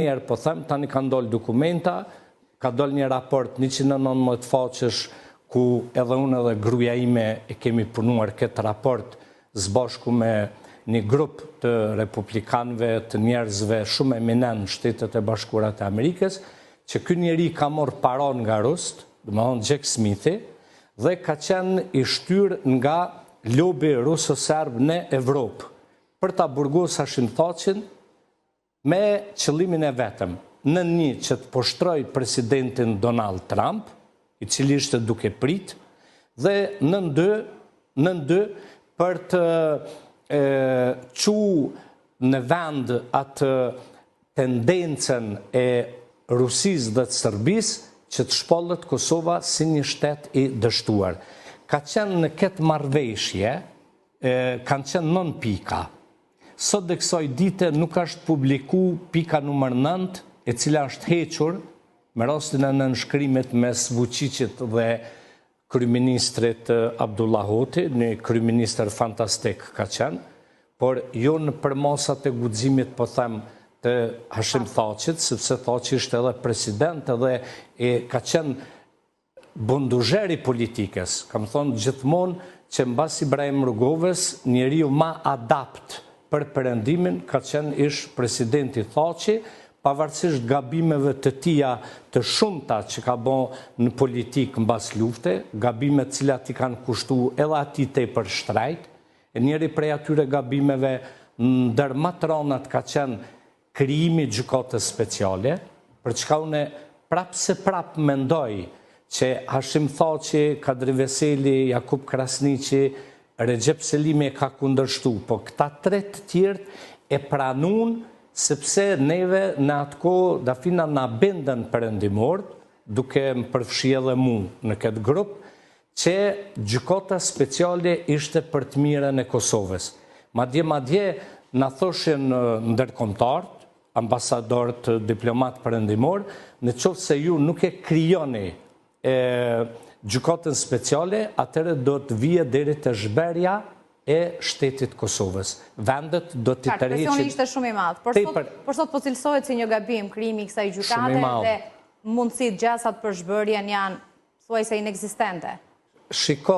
Njerë po them, tani ka ndollë dokumenta, ka dollë një raport 119 faqesh, ku edhe unë edhe gruaja ime e kemi punuar këtë raport zbashku me një grup të republikanëve, të njerëzve shumë eminent në Shtetet e Bashkuara të Amerikës, që ky njeri ka marrë paron nga Rust, domethënë Jack Smithi, dhe ka qenë i shtyrë nga lobi ruso-serb në Evropë, për ta burgosur Hashim Thaqin me qëllimin e vetëm, në një që të poshtroj presidentin Donald Trump, i cili ishte duke prit, dhe në dy për të qu në vend atë tendencën e Rusisë dhe të Serbisë që të shpollet Kosova si një shtet i dështuar. Ka qenë në këtë marrëveshje, kanë qenë 9 pika. Sot dhe kësaj dite nuk është publiku pika numër 9, e cila është hequr me rastin e nënshkrimit mes Vučićit dhe kryeministrit Abdullah Hoti, një kryeministër fantastik ka qenë, por jo në përmasat e guximit, po them, të Hashim Thaqit, sepse Thaqi ishte edhe president edhe ka qenë bunduzheri politikës. Kam thonë gjithmonë që mbas Ibrahim Rugovës, njeriu ma adapt për perëndimin ka qenë ish presidenti Thaqi, pavarësisht gabimeve të tija të shumta që ka bën në politikë mbas lufte, gabimet cilat i kanë kushtu edhe ati tepër shtrejt, e njëri prej atyre gabimeve ndër më të rëndat ka qenë krijimi gjykatës speciale, për çka unë prapë mendoj që Hashim Thaqi, Kadri Veseli, Jakub Krasniqi, Recep Selimi e ka kundërshtu, po këta 3 të tjerë e pranun, sepse neve në atë kohë dafina na bindën perëndimor, duke më përfshi edhe mu në këtë grup, që gjykata speciale ishte për të mirën e Kosovës. Madje na thoshin ndërkombëtarët, ambasadorët, diplomat perëndimor, në qoftë se ju nuk e krijoni gjykatën speciale, atëherë do të vije deri te zhberja e shtetit Kosovës. Vendet do të tërheqin. Presioni ishte shumë i madh. Por sot po cilësohet si një gabim krijimi i kësaj gjykate dhe mundësitë gjasat për zhbërjen janë thuajse inekzistente. Shiko,